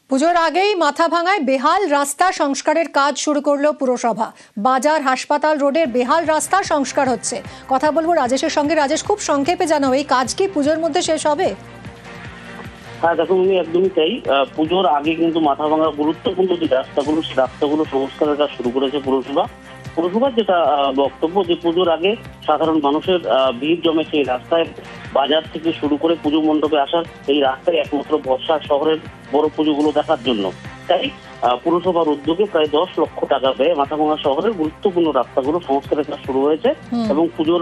পুজোর আগেই মাথাভাঙায় বেহাল রাস্তা সংস্কারের কাজ শুরু করলো পুরসভা। বাজার হাসপাতাল রোডের বেহাল রাস্তা সংস্কার হচ্ছে। কথা বলবো রাজেশের সঙ্গে। রাজেশ, খুব সংক্ষেপে জানাও, এই কাজ কি পুজোর মধ্যে শেষ হবে? হ্যাঁ দেখুন, উনি একদমই তাই। পুজোর আগে কিন্তু মাথাভাঙার গুরুত্বপূর্ণ যে রাস্তাগুলো, সেই রাস্তাগুলো সংস্কারের কাজ শুরু করেছে পুরসভার যেটা বক্তব্য যে পুজোর আগে সাধারণ মানুষের ভিড় জমে সেই রাস্তায়, বাজার থেকে শুরু করে পুজো মণ্ডপে আসার এই রাস্তায় একমাত্র ভরসা শহরের বড় পুজোগুলো দেখার জন্য। তাই পুরসভার উদ্যোগে প্রায় 10 লক্ষ টাকা ব্যয়ে মাথাভাঙা শহরের গুরুত্বপূর্ণ রাস্তাগুলো সংস্কারের কাজ শুরু হয়েছে এবং পুজোর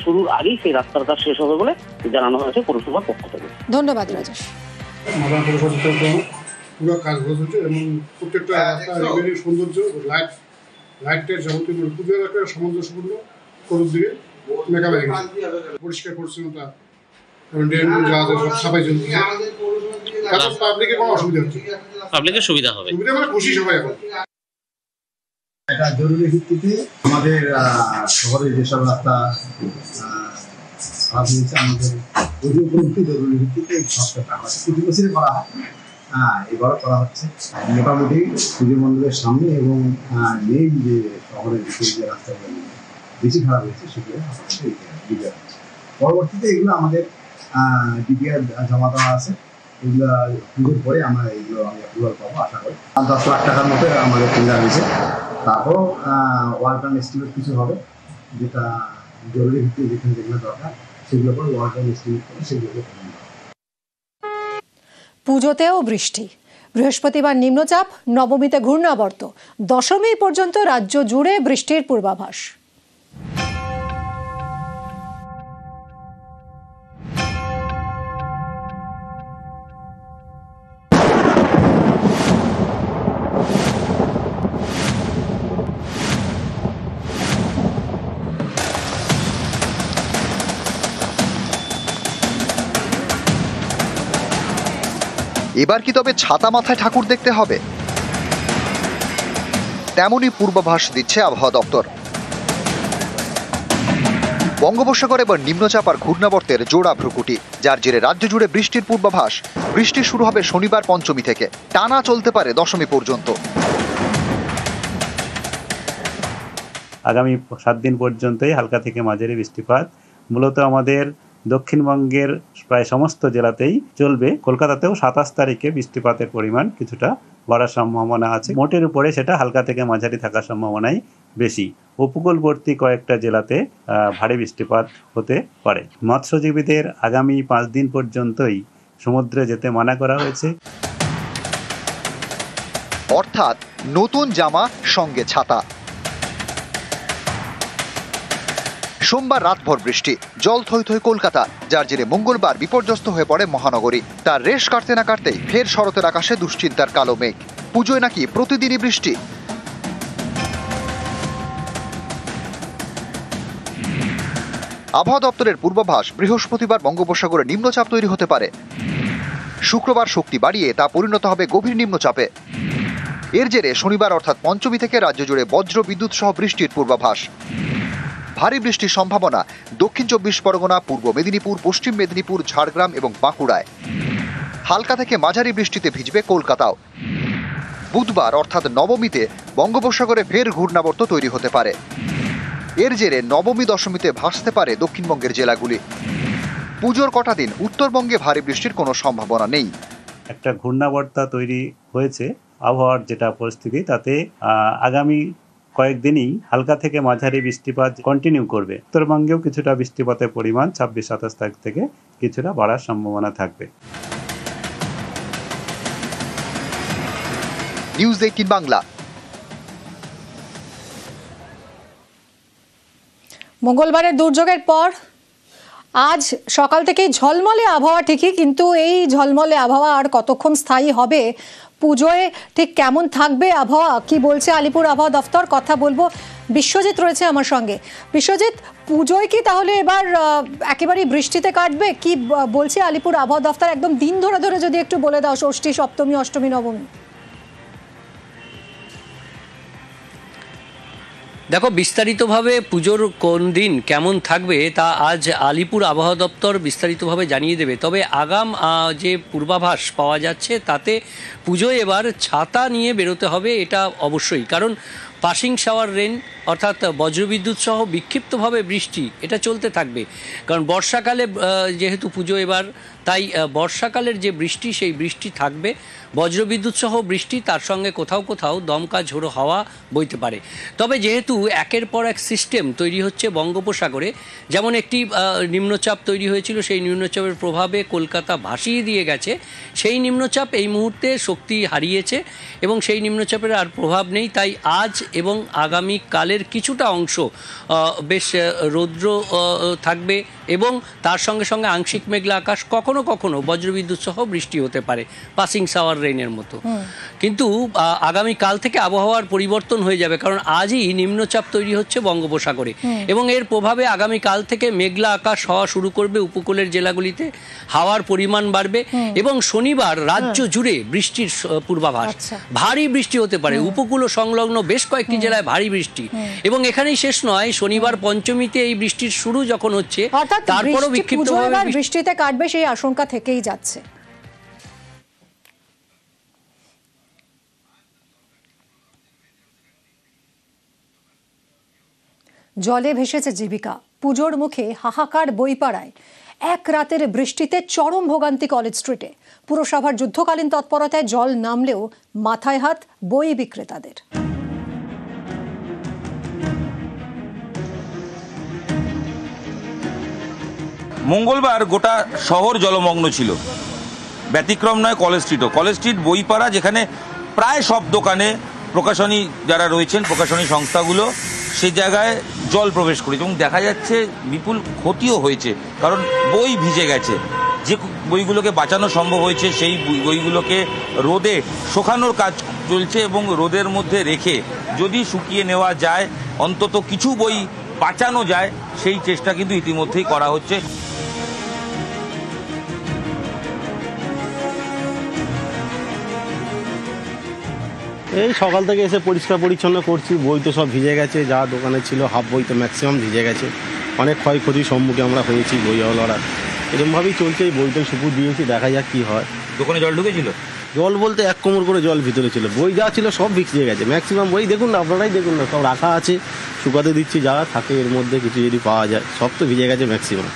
শুরুর আগেই সেই রাস্তার কাজ শেষ হবে বলে জানানো হয়েছে পুরসভার পক্ষ থেকে। ধন্যবাদ রাজেশ। পুরো কাজগুলো চলছে এবং প্রত্যেকটা রাস্তা সৌন্দর্য, লাইটের যাবতীয় পুজোর একটা সামঞ্জস্যপূর্ণ করুন দিকে মেকআপ হয়ে গেছে। পরিষ্কার পরিচ্ছন্নতা এবং ড্রেন যা আছে সব সাফাই চলছে। পাবলিকের কোনো অসুবিধা হচ্ছে, পাবলিকের সুবিধা হবে, সুবিধা মানে খুশি সবাই এখন। এটা জরুরি ভিত্তিতে আমাদের শহরের যেসব রাস্তা খারাপ হয়েছে, আমাদের জরুরি ভিত্তিতে সংস্কারটা হয় প্রতি বছরই করা হয়। এবারও করা হচ্ছে। মোটামুটি পুজো মণ্ডপের সামনে এবং মেইন যে শহরের ভিতরে যে রাস্তাগুলো বেশি খারাপ হয়েছে সেগুলো আমাদের পরবর্তীতে এগুলো আমাদের ডিপিআর জমা দেওয়া আছে। এগুলো পুজোর পরে আমরা এগুলো আমি অ্যাপ্রুভাল পাবো আশা করি। 10 লাখ টাকার মতো আমাদের টেন্ডার হয়েছে। তারপর ওয়ার্ল্ড এস্টিমেট কিছু হবে, যেটা জরুরি ভিত্তিতে যেখানে যেগুলো দরকার সেগুলো করে ওয়ার্ল্ড এস্টিমেট করে সেগুলো। পুজোতেও বৃষ্টি, বৃহস্পতিবার নিম্নচাপ, নবমীতে ঘূর্ণাবর্ত, দশমী পর্যন্ত রাজ্য জুড়ে বৃষ্টির পূর্বাভাস। এবার কি তবে ছাতা মাথায় ঠাকুর দেখতে হবে? তেমনই পূর্বাভাস দিচ্ছে আবহাওয়া দপ্তর। বঙ্গোপসাগরে এবার নিম্নচাপ আর ঘূর্ণাবর্তের জোড়া ভ্রুকুটি, যার জেরে রাজ্য জুড়ে বৃষ্টির পূর্বাভাস। বৃষ্টি শুরু হবে শনিবার পঞ্চমী থেকে, টানা চলতে পারে দশমী পর্যন্ত। আগামী 7 দিন পর্যন্তই হালকা থেকে মাঝারি বৃষ্টিপাত মূলত আমাদের দক্ষিণবঙ্গের প্রায় সমস্ত জেলাতেই চলবে। কলকাতাতেও 27 তারিখে বৃষ্টিপাতের পরিমাণ কিছুটা বাড়ার সম্ভাবনা আছে। মোটের উপরে সেটা হালকা থেকে মাঝারি থাকার সম্ভাবনাই বেশি। উপকূলবর্তী কয়েকটা জেলাতে ভারী বৃষ্টিপাত হতে পারে। মৎস্যজীবীদের আগামী 5 দিন পর্যন্তই সমুদ্রে যেতে মানা করা হয়েছে। অর্থাৎ নতুন জামা সঙ্গে ছাতা। সোমবার রাতভর বৃষ্টি, জল থই থই কলকাতা, যার জেরে মঙ্গলবার বিপর্যস্ত হয়ে পড়ে মহানগরী। তার রেশ কাটতে না কাটতেই ফের শরতের আকাশে দুশ্চিন্তার কালো মেঘ। পুজোয় নাকি প্রতিদিনই বৃষ্টি। আবহাওয়া দপ্তরের পূর্বাভাস, বৃহস্পতিবার বঙ্গোপসাগরে নিম্নচাপ তৈরি হতে পারে। শুক্রবার শক্তি বাড়িয়ে তা পরিণত হবে গভীর নিম্নচাপে। এর জেরে শনিবার অর্থাৎ পঞ্চমী থেকে রাজ্য জুড়ে বজ্র বিদ্যুৎ সহ বৃষ্টির পূর্বাভাস। ভারী বৃষ্টির সম্ভাবনা দক্ষিণ 24 পরগনা, পূর্ব মেদিনীপুর, পশ্চিম মেদিনীপুর, ঝাড়গ্রাম এবং বাঁকুড়ায়। হালকা থেকে মাঝারি বৃষ্টিতে ভিজবে কলকাতাও। বুধবার অর্থাৎ নবমীতে বঙ্গোপসাগরে ফের ঘূর্ণাবর্ত তৈরি হতে পারে। এর জেরে নবমী দশমীতে ভাসতে পারে দক্ষিণবঙ্গের জেলাগুলি। পুজোর কটা দিন উত্তরবঙ্গে ভারী বৃষ্টির কোনো সম্ভাবনা নেই। একটা ঘূর্ণাবর্তা তৈরি হয়েছে। আবহাওয়ার যেটা পরিস্থিতি, তাতে আগামী কয়েকদিনই হালকা থেকে মাঝারি বৃষ্টিপাত কন্টিনিউ করবে। উত্তরবঙ্গেও কিছুটা বৃষ্টিপাতের পরিমাণ 26-27 তারিখ থেকে কিছুটা বাড়ার সম্ভাবনা থাকবে। নিউজ 18 বাংলা। মঙ্গলবারের দুর্যোগের পর আজ সকাল থেকেই ঝলমলে আবহাওয়া ঠিকই, কিন্তু এই ঝলমলে আবহাওয়া আর কতক্ষণ স্থায়ী হবে? পুজোয় ঠিক কেমন থাকবে আবহাওয়া, কি বলছে আলিপুর আবহাওয়া দফতর? কথা বলবো, বিশ্বজিৎ রয়েছে আমার সঙ্গে। বিশ্বজিৎ, পুজোয় কি তাহলে এবার একেবারেই বৃষ্টিতে কাটবে? কি বলছে আলিপুর আবহাওয়া দফতর? একদম দিন ধরে ধরে যদি একটু বলে দাও, ষষ্ঠী, সপ্তমী, অষ্টমী, নবমী। দেখো, বিস্তারিতভাবে পুজোর কোন দিন কেমন থাকবে তা আজ আলিপুর আবহাওয়া দপ্তর বিস্তারিতভাবে জানিয়ে দেবে। তবে আগাম যে পূর্বাভাস পাওয়া যাচ্ছে তাতে পুজোয় এবার ছাতা নিয়ে বেরোতে হবে, এটা অবশ্যই। কারণ পাসিং শাওয়ার রেন অর্থাৎ বজ্রবিদ্যুৎ সহ বিক্ষিপ্তভাবে বৃষ্টি এটা চলতে থাকবে। কারণ বর্ষাকালে যেহেতু পুজো এবার, তাই বর্ষাকালের যে বৃষ্টি সেই বৃষ্টি থাকবে, বজ্রবিদ্যুৎ সহ বৃষ্টি, তার সঙ্গে কোথাও কোথাও দমকা ঝোড়ো হাওয়া বইতে পারে। তবে যেহেতু একের পর এক সিস্টেম তৈরি হচ্ছে বঙ্গোপসাগরে, যেমন একটি নিম্নচাপ তৈরি হয়েছিল, সেই নিম্নচাপের প্রভাবে কলকাতা ভাসিয়ে দিয়ে গেছে, সেই নিম্নচাপ এই মুহূর্তে শক্তি হারিয়েছে এবং সেই নিম্নচাপের আর প্রভাব নেই। তাই আজ এবং আগামী কালের কিছুটা অংশ বেশ রৌদ্র থাকবে এবং তার সঙ্গে সঙ্গে আংশিক মেঘলা আকাশ, কখনো কখনো বজ্রবিদ্যুৎ সহ বৃষ্টি হতে পারে পাসিং শাওয়ার রেইনের মতো। কিন্তু আগামী কাল থেকে আবহাওয়ার পরিবর্তন হয়ে যাবে, কারণ আজই নিম্নচাপ তৈরি হচ্ছে বঙ্গোপসাগরে এবং এর প্রভাবে আগামী কাল থেকে মেঘলা আকাশ হওয়া শুরু করবে উপকূলের জেলাগুলিতে, হাওয়ার পরিমাণ বাড়বে এবং শনিবার রাজ্য জুড়ে বৃষ্টির পূর্বাভাস। ভারী বৃষ্টি হতে পারে, উপকূল ও সংলগ্ন বেশ কয়েকটি জেলায় ভারী বৃষ্টি। এবং এখানেই শেষ নয়, শনিবার পঞ্চমীতে এই বৃষ্টির শুরু যখন হচ্ছে, তারপরও বিক্ষিপ্তভাবে বৃষ্টিতে কাটবে সেই আশঙ্কা থেকেই যাচ্ছে। জলে ভেসেছে জীবিকা, পুজোর মুখে হাহাকার বইপাড়ায়। এক রাতের বৃষ্টিতে চরম ভোগান্তি কলেজ স্ট্রিটে। পুরসভার যুদ্ধকালীন তৎপরতায় জল নামলেও মাথায় হাত বই বিক্রেতাদের। মঙ্গলবার গোটা শহর জলমগ্ন ছিল, ব্যতিক্রম নয় কলেজ স্ট্রিটও। কলেজ স্ট্রিট বইপাড়া, যেখানে প্রায় সব দোকানে প্রকাশনী যারা রয়েছেন, প্রকাশনী সংস্থাগুলো, সেই জায়গায় জল প্রবেশ করেছে এবং দেখা যাচ্ছে বিপুল ক্ষতিও হয়েছে, কারণ বই ভিজে গেছে। যে বইগুলোকে বাঁচানো সম্ভব হয়েছে সেই বইগুলোকে রোদে শুকানোর কাজ চলছে এবং রোদের মধ্যে রেখে যদি শুকিয়ে নেওয়া যায়, অন্তত কিছু বই বাঁচানো যায়, সেই চেষ্টা কিন্তু ইতিমধ্যেই করা হচ্ছে। এই সকাল থেকে এসে পরিষ্কার পরিচ্ছন্ন করছি, বই তো সব ভিজে গেছে, যা দোকানে ছিল হাফ বই তো ম্যাক্সিমাম ভিজে গেছে। অনেক ক্ষয়ক্ষতির সম্মুখীন আমরা হয়েছি বইওয়ালারা। এরকমভাবেই চলছে, এই বইটাই সুপুর দিয়েছি, দেখা যাক কী হয়। দোকানে জল ঢুকেছিল? জল বলতে 1 কোমর করে জল ভিতরে ছিল, বই যা ছিল সব ভিজে গেছে ম্যাক্সিমাম। বই দেখুন না, আপনারাই দেখুন না, সব রাখা আছে, শুকাতে দিচ্ছি, যা থাকে এর মধ্যে কিছু যদি পাওয়া যায়, সব তো ভিজে গেছে ম্যাক্সিমাম।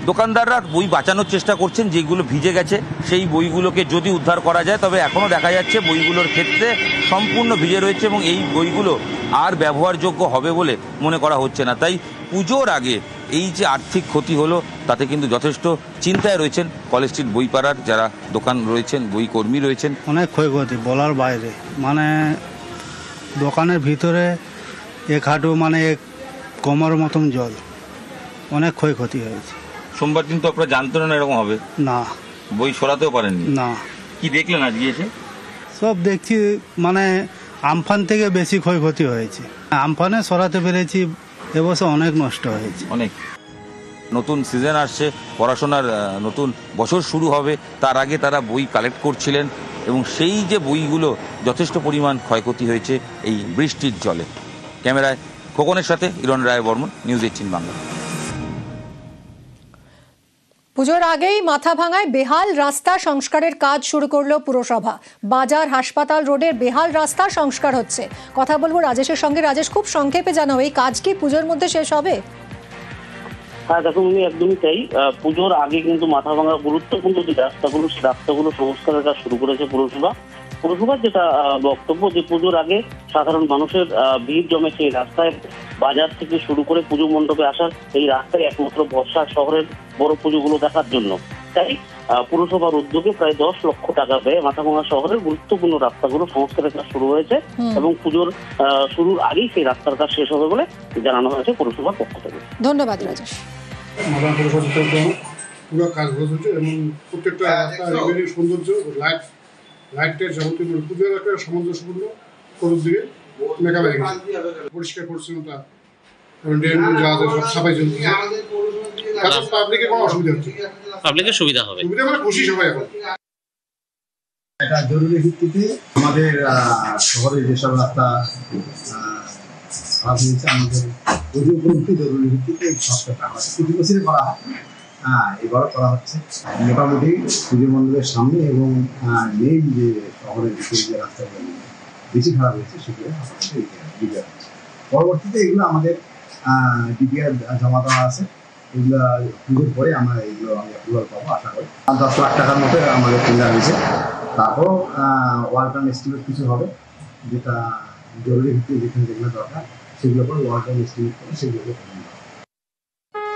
দোকানদাররা বই বাঁচানোর চেষ্টা করছেন, যেগুলো ভিজে গেছে সেই বইগুলোকে যদি উদ্ধার করা যায়। তবে এখনও দেখা যাচ্ছে বইগুলোর ক্ষেত্রে সম্পূর্ণ ভিজে রয়েছে এবং এই বইগুলো আর ব্যবহারযোগ্য হবে বলে মনে করা হচ্ছে না। তাই পুজোর আগে এই যে আর্থিক ক্ষতি হলো, তাতে কিন্তু যথেষ্ট চিন্তায় রয়েছেন কলেজ স্ট্রিট বইপাড়ার যারা দোকান রয়েছেন, বই কর্মী রয়েছেন। অনেক ক্ষয়ক্ষতি বলার বাইরে, মানে দোকানের ভিতরে 1 হাঁটু মানে 1 কোমর মতন জল, অনেক ক্ষয়ক্ষতি হয়েছে। সোমবার দিন তো আপনারা জানতেন না এরকম হবে? না, বই সরাতেও পারেননি? না। কি দেখলেন আজকে এসে? সব দেখছি মানে আমফান থেকে বেশি ক্ষয়ক্ষতি হয়েছে। আমফানে সরাতে পেরেছি, এবছর অনেক নষ্ট হয়েছে। অনেক। নতুন সিজন আসছে, পড়াশোনার নতুন বছর শুরু হবে, তার আগে তারা বই কালেক্ট করছিলেন এবং সেই যে বইগুলো যথেষ্ট পরিমাণ ক্ষয়ক্ষতি হয়েছে এই বৃষ্টির জলে। ক্যামেরায় খোকনের সাথে ইরন রায় বর্মন, নিউজ 18 বাংলা। পুজোর আগেই মাথাভাঙায় বেহাল রাস্তা সংস্কারের কাজ শুরু করলো পুরসভা। বাজার হাসপাতাল রোডের বেহাল রাস্তা সংস্কার হচ্ছে। কথা বলবো রাজেশের সঙ্গে। রাজেশ, খুব সংক্ষেপে জানাও, এই কাজ কি পুজোর মধ্যে শেষ হবে? হ্যাঁ দেখুন, উনি একদমই তাই। পুজোর আগে কিন্তু মাথাভাঙা গুরুত্বপূর্ণ যে রাস্তাগুলো, সেই রাস্তাগুলো সংস্কারের কাজ শুরু করেছে পুরসভা। পুরসভার যেটা বক্তব্য, যে পুজোর আগে সাধারণ মানুষের ভিড় জমে সেই রাস্তায়, বাজার থেকে শুরু করে পুজো মণ্ডপে আসার এই রাস্তায় একমাত্র ভরসা শহরের বড় পুজোগুলো দেখার জন্য। তাই পুরসভার উদ্যোগে প্রায় 10 লক্ষ টাকা ব্যয়ে মাথাভাঙা শহরের গুরুত্বপূর্ণ রাস্তাগুলো সংস্কারের কাজ শুরু হয়েছে এবং পুজোর শুরুর আগেই সেই রাস্তার কাজ শেষ হবে বলে জানানো হয়েছে পুরসভার পক্ষ থেকে। ধন্যবাদ রাজেশ। মাথাভাঙা পুরসভা পুরো কাজগুলো চলছে এবং প্রত্যেকটা রাস্তা সৌন্দর্য, লাইটের যাবতীয় পুজোর একটা সামঞ্জস্যপূর্ণ করুন দিকে মেকআপ হয়ে গেছে, পরিষ্কার পরিচ্ছন্নতা এবং ড্রেন যা আছে সব সাফাই চলছে। পাবলিকের কোনো অসুবিধা হচ্ছে, পাবলিকের সুবিধা হবে, সুবিধা মানে খুশি সবাই এখন। এটা জরুরি ভিত্তিতে আমাদের শহরের যেসব রাস্তা খারাপ হয়েছে আমাদের পুজো উপলক্ষে জরুরি ভিত্তিতে এই সংস্কারটা আমাদের প্রতি বছরই করা হয়। এবারও করা হচ্ছে মোটামুটি পুজো মণ্ডপের সামনে এবং মেইন যে শহরের ভিতরে যে রাস্তাগুলো বেশি খারাপ হয়েছে সেগুলো রিপেয়ার হচ্ছে। পরবর্তীতে এগুলো আমাদের ডিপিআর জমা দেওয়া আছে, এগুলো পুজোর পরে আমরা এগুলো আমি অ্যাপ্রুভাল পাবো আশা করি। 10 লাখ টাকার মতো আমাদের টেন্ডার হয়েছে। তারপর ওয়ার্ক অ্যান্ড এস্টিমেট কিছু হবে, যেটা জরুরি ভিত্তিতে যেখানে যেগুলো দরকার সেগুলো করে ওয়ার্ক অ্যান্ড এস্টিমেট করে সেগুলোকে